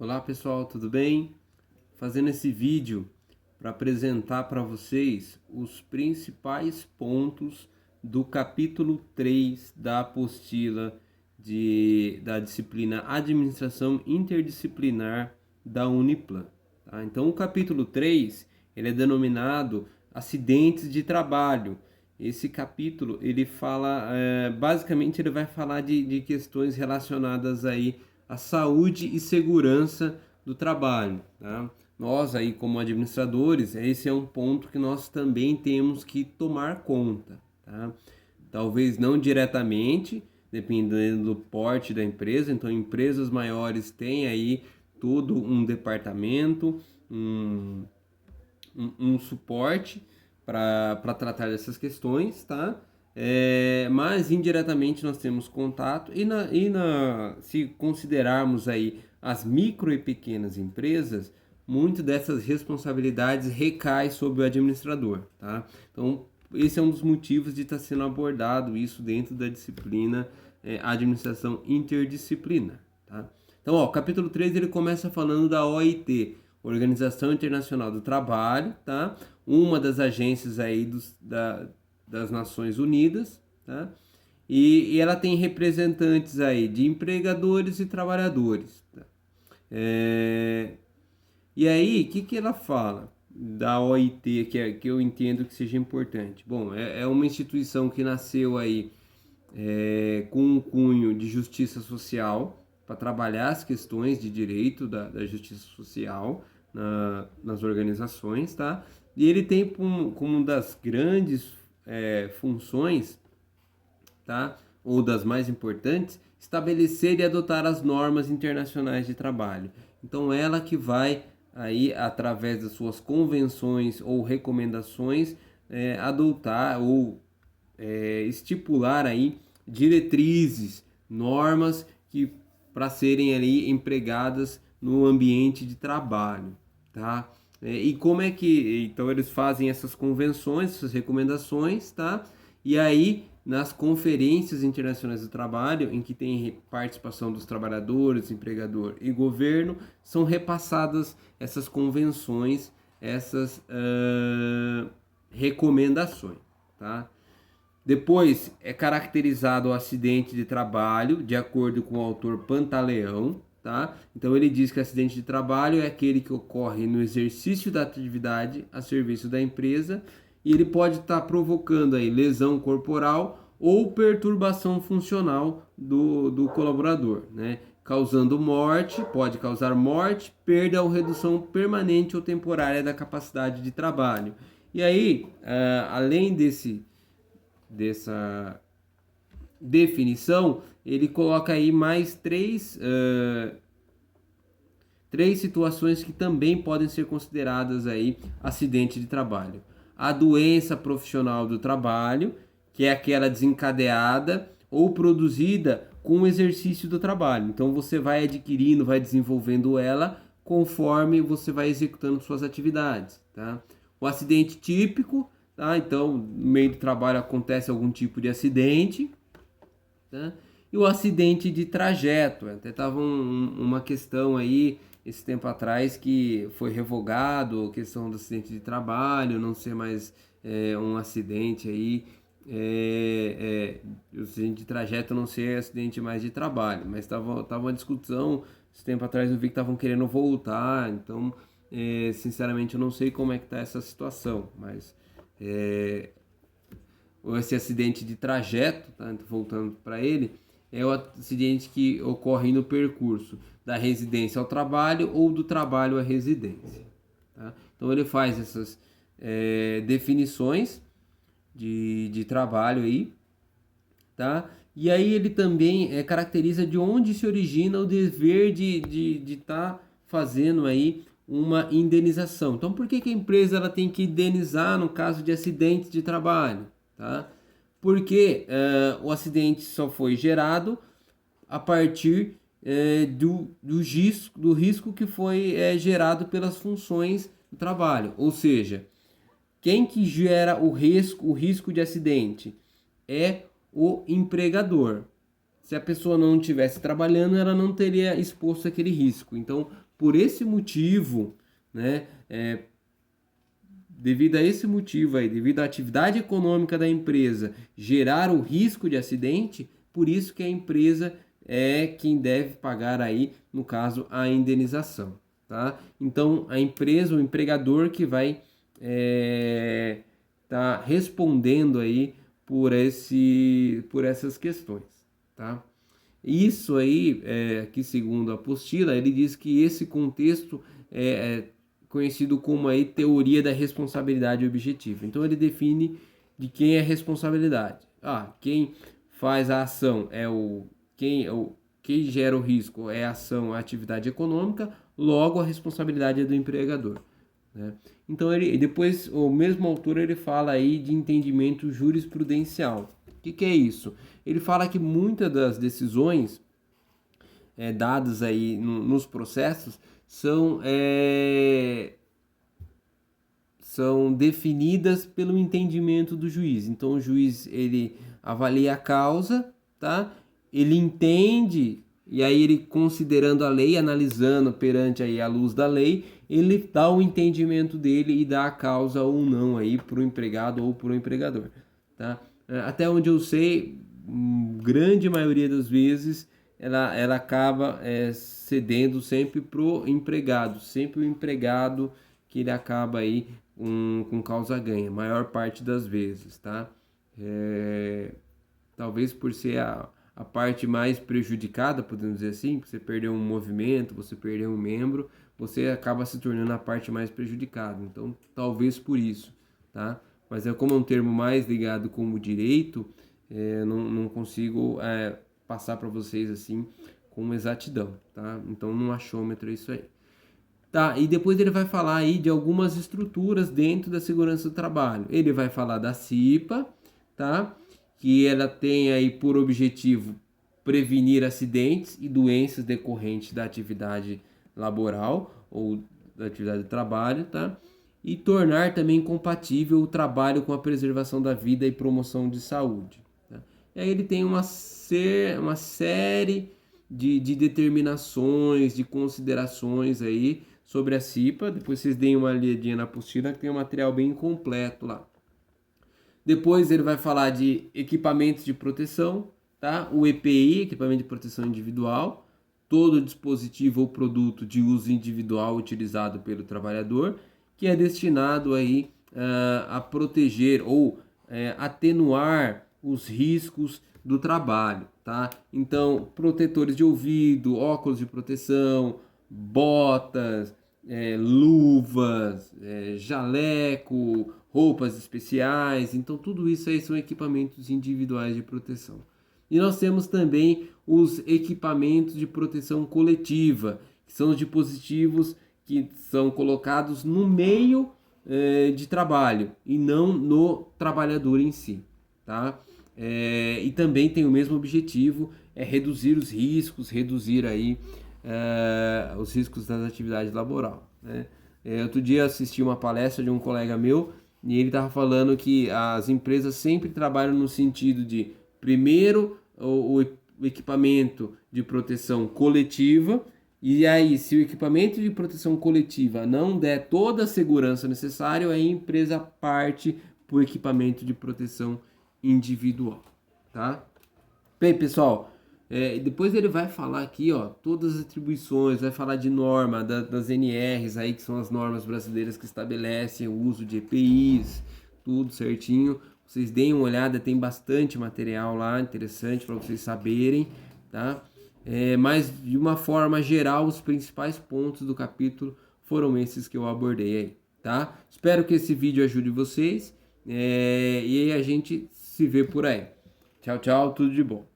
Olá pessoal, tudo bem? Fazendo esse vídeo para apresentar para vocês os principais pontos do capítulo 3 da apostila da disciplina Administração Interdisciplinar da Uniplan. Tá? Então o capítulo 3 ele é denominado Acidentes de Trabalho. Esse capítulo ele fala, basicamente ele vai falar de questões relacionadas aí à saúde e segurança do trabalho, tá? Nós aí como administradores, esse é um ponto que nós também temos que tomar conta, tá? Talvez não diretamente, dependendo do porte da empresa. Então empresas maiores têm aí todo um departamento, um suporte para tratar dessas questões, tá? Mas indiretamente nós temos contato se considerarmos aí as micro e pequenas empresas, muito dessas responsabilidades recai sobre o administrador, tá? Então esse é um dos motivos de estar sendo abordado isso dentro da disciplina Administração Interdisciplinar, tá? Então, ó, o capítulo 3 ele começa falando da OIT, Organização Internacional do Trabalho, tá? Uma das agências aí das Nações Unidas, tá? E ela tem representantes aí de empregadores e trabalhadores, tá? E aí, o que ela fala da OIT, que eu entendo que seja importante? Bom, é uma instituição que nasceu aí com um cunho de justiça social, para trabalhar as questões de direito da justiça social nas organizações, tá? E ele tem como uma das grandes funções, tá? Ou das mais importantes, estabelecer e adotar as normas internacionais de trabalho. Então ela que vai aí através das suas convenções ou recomendações adotar ou estipular aí diretrizes, normas que para serem ali empregadas no ambiente de trabalho, tá? E como é que então eles fazem essas convenções, essas recomendações, tá? E aí nas conferências internacionais do trabalho, em que tem participação dos trabalhadores, empregador e governo, são repassadas essas convenções, essas recomendações, tá? Depois é caracterizado o acidente de trabalho, de acordo com o autor Pantaleão, tá? Então ele diz que acidente de trabalho é aquele que ocorre no exercício da atividade a serviço da empresa e ele pode estar provocando aí lesão corporal ou perturbação funcional do colaborador, né? Causando morte, pode causar morte, perda ou redução permanente ou temporária da capacidade de trabalho. E aí, além dessa definição, ele coloca aí mais três situações que também podem ser consideradas aí acidente de trabalho. A doença profissional do trabalho, que é aquela desencadeada ou produzida com o exercício do trabalho. Então você vai adquirindo, vai desenvolvendo ela conforme você vai executando suas atividades, tá? O acidente típico, tá? Então, no meio do trabalho acontece algum tipo de acidente, tá? E o acidente de trajeto, até estava uma questão aí esse tempo atrás que foi revogado a questão do acidente de trabalho, não ser mais um acidente aí, o acidente de trajeto não ser acidente mais de trabalho, mas tava uma discussão, esse tempo atrás eu vi que estavam querendo voltar, então sinceramente eu não sei como é que tá essa situação, mas esse acidente de trajeto, tá? Voltando para ele, é o acidente que ocorre no percurso da residência ao trabalho ou do trabalho à residência, tá? Então ele faz essas definições de trabalho aí, tá? E aí ele também caracteriza de onde se origina o dever de estar fazendo aí uma indenização. Então, por que a empresa ela tem que indenizar no caso de acidentes de trabalho, tá? Porque o acidente só foi gerado a partir do risco que foi gerado pelas funções do trabalho. Ou seja, quem que gera o risco de acidente é o empregador. Se a pessoa não estivesse trabalhando, ela não teria exposto aquele risco. Então, por esse motivo, né, devido a esse motivo aí, devido à atividade econômica da empresa gerar o risco de acidente, por isso que a empresa é quem deve pagar aí, no caso, a indenização, tá? Então, a empresa, o empregador que vai tá respondendo aí por essas questões, tá? Isso aí, que segundo a apostila, ele diz que esse contexto é conhecido como aí teoria da responsabilidade objetiva. Então ele define de quem é a responsabilidade. Quem faz a ação quem gera o risco é a ação, a atividade econômica, logo a responsabilidade é do empregador, né? Então depois o mesmo autor ele fala aí de entendimento jurisprudencial. O que é isso? Ele fala que muitas das decisões dadas aí nos processos são definidas pelo entendimento do juiz. Então o juiz ele avalia a causa, tá? Ele entende, e aí ele considerando a lei, analisando perante aí a luz da lei, ele dá o entendimento dele e dá a causa ou não aí para o empregado ou para o empregador, tá? Até onde eu sei, grande maioria das vezes ela acaba cedendo sempre pro empregado, sempre o empregado que ele acaba aí com causa ganha, maior parte das vezes, tá? Talvez por ser a parte mais prejudicada, podemos dizer assim, você perdeu um movimento, você perdeu um membro, você acaba se tornando a parte mais prejudicada. Então, talvez por isso, tá? Mas como é um termo mais ligado com o direito, não consigo passar para vocês assim com exatidão, tá? Então, no achômetro é isso aí. Tá, e depois ele vai falar aí de algumas estruturas dentro da segurança do trabalho. Ele vai falar da CIPA, tá? Que ela tem aí por objetivo prevenir acidentes e doenças decorrentes da atividade laboral ou da atividade de trabalho, tá? E tornar também compatível o trabalho com a preservação da vida e promoção de saúde, tá? E aí ele tem uma série de determinações, de considerações aí sobre a CIPA. Depois vocês deem uma olhadinha na apostila que tem um material bem completo lá. Depois ele vai falar de equipamentos de proteção, tá? O EPI, equipamento de proteção individual, todo dispositivo ou produto de uso individual utilizado pelo trabalhador, que é destinado aí a proteger ou atenuar os riscos do trabalho, tá? Então, protetores de ouvido, óculos de proteção, botas, luvas, jaleco, roupas especiais. Então tudo isso aí são equipamentos individuais de proteção. E nós temos também os equipamentos de proteção coletiva, que são os dispositivos que são colocados no meio de trabalho e não no trabalhador em si, tá? E também tem o mesmo objetivo, reduzir os riscos, reduzir aí os riscos das atividades laborais, né? Outro dia assisti uma palestra de um colega meu e ele estava falando que as empresas sempre trabalham no sentido de, primeiro, o equipamento de proteção coletiva, e aí, se o equipamento de proteção coletiva não der toda a segurança necessária, aí a empresa parte para o equipamento de proteção individual, tá? Bem, pessoal, depois ele vai falar aqui, ó, todas as atribuições, vai falar de norma das NRs aí, que são as normas brasileiras que estabelecem o uso de EPIs, tudo certinho. Vocês deem uma olhada, tem bastante material lá interessante para vocês saberem, tá? Mas de uma forma geral, os principais pontos do capítulo foram esses que eu abordei aí, tá? Espero que esse vídeo ajude vocês, e aí a gente se vê por aí. Tchau, tchau, tudo de bom.